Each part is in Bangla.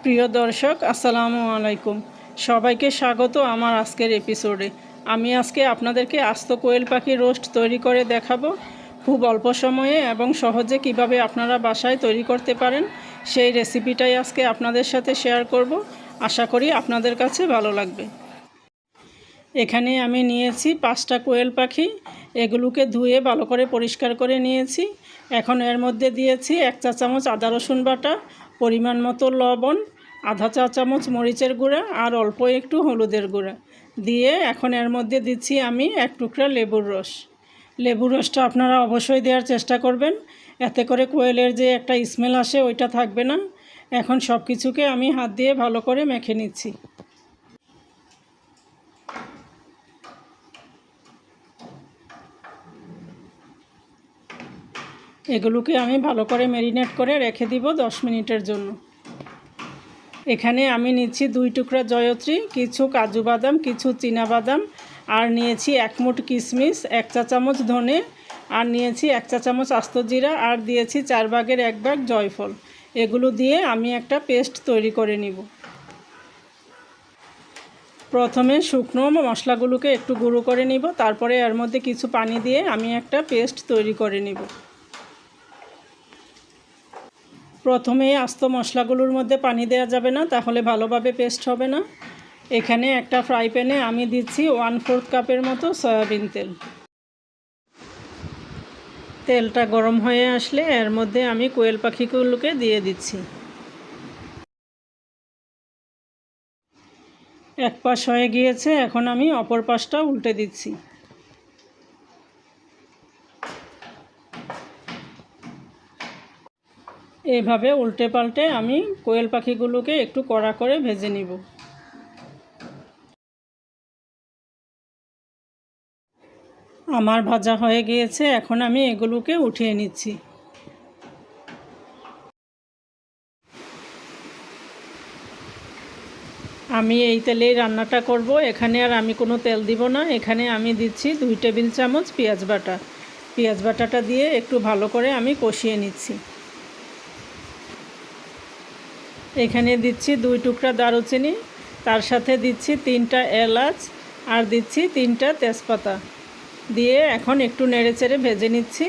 প্রিয় দর্শক, আসসালামু আলাইকুম। সবাইকে স্বাগত আমার আজকের এপিসোডে। আমি আজকে আপনাদেরকে আস্ত কোয়েল পাখি রোস্ট তৈরি করে দেখাবো। খুব অল্প সময়ে এবং সহজে কিভাবে আপনারা বাসায় তৈরি করতে পারেন সেই রেসিপিটাই আজকে আপনাদের সাথে শেয়ার করব। আশা করি আপনাদের কাছে ভালো লাগবে। এখানে আমি নিয়েছি 5টা কোয়েল পাখি। এগুলোকে ধুয়ে ভালো করে পরিষ্কার করে নিয়েছি। এখন এর মধ্যে দিয়েছি 1 চা চামচ আদা রসুন বাটা, পরিমাণ মতো লবণ, আধা চা চামচ মরিচের গুঁড়া আর অল্প একটু হলুদের গুঁড়া দিয়ে এখন এর মধ্যে দিচ্ছি আমি 1 টুকরা লেবুর রস। লেবুর রসটা আপনারা অবশ্যই দেওয়ার চেষ্টা করবেন, এতে করে কোয়েলের যে একটা স্মেল আসে ওইটা থাকবে না। এখন সব কিছুকে আমি হাত দিয়ে ভালো করে মেখে নিচ্ছি। এগুলোকে আমি ভালো করে ম্যারিনেট করে রেখে দিব 10 মিনিটের জন্য। এখানে আমি নিচ্ছি 2 টুকরা জয়ত্রী, কিছু কাজু বাদাম, কিছু চীনা বাদাম, আর নিয়েছি 1 মুঠ কিশমিশ, 1 চা চামচ ধনে, আর নিয়েছি 1 চা চামচ আস্ত জিরা, আর দিয়েছি 4 ভাগের 1 ভাগ জয়ফল। এগুলো দিয়ে আমি একটা পেস্ট তৈরি করে নিব। প্রথমে শুকনো মশলাগুলোকে একটু গুঁড়ো করে নিব, তারপরে এর মধ্যে কিছু পানি দিয়ে আমি একটা পেস্ট তৈরি করে নিব। প্রথমে আস্ত মশলাগুলোর মধ্যে পানি দেওয়া যাবে না, তাহলে ভালোভাবে পেস্ট হবে না। এখানে একটা ফ্রাই প্যানে আমি দিচ্ছি 1/4 কাপের মতো সয়াবিন তেল। তেলটা গরম হয়ে আসলে এর মধ্যে আমি কোয়েল পাখিগুলোকে দিয়ে দিচ্ছি। এক পাশ হয়ে গিয়েছে, এখন আমি অপর পাশটা উল্টে দিচ্ছি। এভাবে উল্টে পাল্টে আমি কোয়েল পাখিগুলোকে একটু কড়া করে ভেজে নিব। আমার ভাজা হয়ে গিয়েছে, এখন আমি এগুলোকে উঠিয়ে নিচ্ছি। আমি এই তেলেই রান্নাটা করব। এখানে আর আমি কোনো তেল দিব না। এখানে আমি দিচ্ছি 2 টেবিল চামচ পেঁয়াজ বাটা। পেঁয়াজ বাটাটা দিয়ে একটু ভালো করে আমি কষিয়ে নিচ্ছি। এখানে দিচ্ছি 2 টুকরা দারুচিনি, তার সাথে দিচ্ছি 3টা এলাচ, আর দিচ্ছি 3টা তেজপাতা দিয়ে এখন একটু নেড়েচেড়ে ভেজে নিচ্ছি।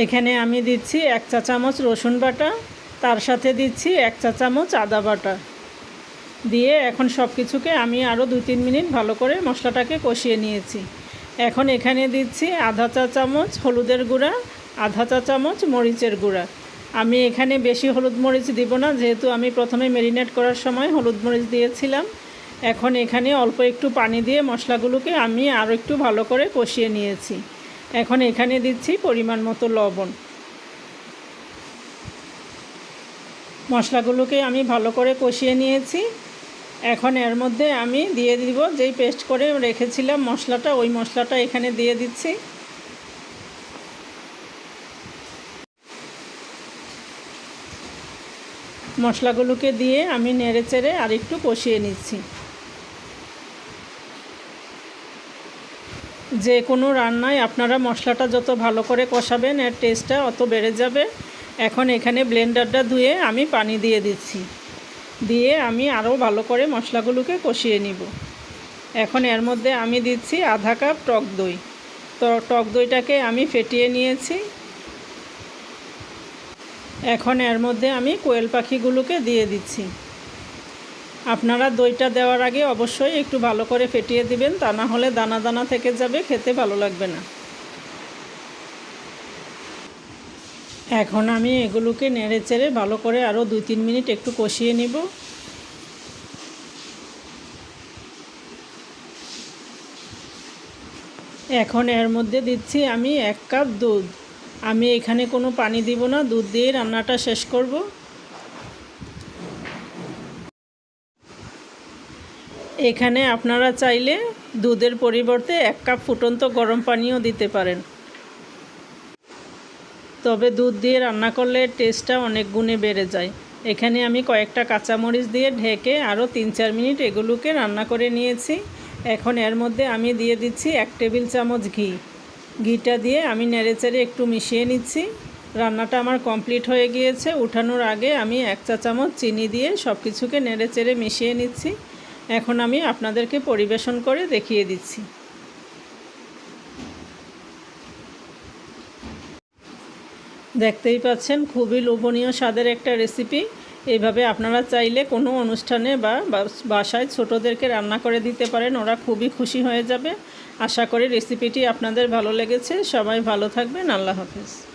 এখানে আমি দিচ্ছি 1 চা চামচ রসুন বাটা, তার সাথে দিচ্ছি 1 চা চামচ আদা বাটা দিয়ে এখন সব কিছুকে আমি আরও 2-3 মিনিট ভালো করে মশলাটাকে কষিয়ে নিয়েছি। এখন এখানে দিচ্ছি আধা চা চামচ হলুদের গুঁড়া, আধা চা চামচ মরিচের গুঁড়া। আমি এখানে বেশি হলুদ মরিচ দিব না, যেহেতু আমি প্রথমে ম্যারিনেট করার সময় হলুদ মরিচ দিয়েছিলাম। এখন এখানে অল্প একটু পানি দিয়ে মশলাগুলোকে আমি আরও একটু ভালো করে কষিয়ে নিয়েছি। এখন এখানে দিচ্ছি পরিমাণ মতো লবণ। মশলাগুলোকে আমি ভালো করে কষিয়ে নিয়েছি। এখন এর মধ্যে আমি দিয়ে দিব যেই পেস্ট করে রেখেছিলাম মশলাটা, ওই মশলাটা এখানে দিয়ে দিচ্ছি। মশলাগুলোকে দিয়ে আমি নেড়েচেড়ে আর একটু কষিয়ে নিচ্ছি। যে কোনো রান্নায় আপনারা মশলাটা যত ভালো করে কষাবেন এর টেস্টটা অত বেড়ে যাবে। এখন এখানে ব্লেন্ডারটা ধুয়ে আমি পানি দিয়ে দিচ্ছি, দিয়ে আমি আরও ভালো করে মশলাগুলোকে কষিয়ে নিব। এখন এর মধ্যে আমি দিচ্ছি আধা কাপ টক দই। তো টক দইটাকে আমি ফেটিয়ে নিয়েছি। এখন এর মধ্যে আমি কোয়েল পাখিগুলোকে দিয়ে দিচ্ছি। আপনারা দইটা দেওয়ার আগে অবশ্যই একটু ভালো করে ফেটিয়ে দিবেন, তা না হলে দানা দানা থেকে যাবে, খেতে ভালো লাগবে না। এখন আমি এগুলোকে নেড়েচেড়ে ভালো করে আরও 2-3 মিনিট একটু কষিয়ে নিব। এখন এর মধ্যে দিচ্ছি আমি 1 কাপ দুধ। আমি এখানে কোনো পানি দিব না, দুধ দিয়ে রান্নাটা শেষ করব। এখানে আপনারা চাইলে দুধের পরিবর্তে 1 কাপ ফুটন্ত গরম পানিও দিতে পারেন, তবে দুধ দিয়ে রান্না করলে টেস্টটা অনেক গুণে বেড়ে যায়। এখানে আমি কয়েকটা কাঁচামরিচ দিয়ে ঢেকে আরও 3-4 মিনিট এগুলোকে রান্না করে নিয়েছি। এখন এর মধ্যে আমি দিয়ে দিচ্ছি 1 টেবিল চামচ ঘি। ঘিটা দিয়ে আমি নেড়েচেড়ে একটু মিশিয়ে নিচ্ছি। রান্নাটা আমার কমপ্লিট হয়ে গিয়েছে। উঠানোর আগে আমি 1 চা চামচ চিনি দিয়ে সব কিছুকে নেড়েচেড়ে মিশিয়ে নিচ্ছি। এখন আমি আপনাদেরকে পরিবেশন করে দেখিয়ে দিচ্ছি। দেখতেই পাচ্ছেন খুবই লোভনীয় স্বাদের একটা রেসিপি। এইভাবে আপনারা চাইলে কোনো অনুষ্ঠানে বা বাসায় ছোটোদেরকে রান্না করে দিতে পারেন, ওরা খুবই খুশি হয়ে যাবে। আশা করি রেসিপিটি আপনাদের ভালো লেগেছে। সবাই ভালো থাকবেন। আল্লাহ হাফেজ।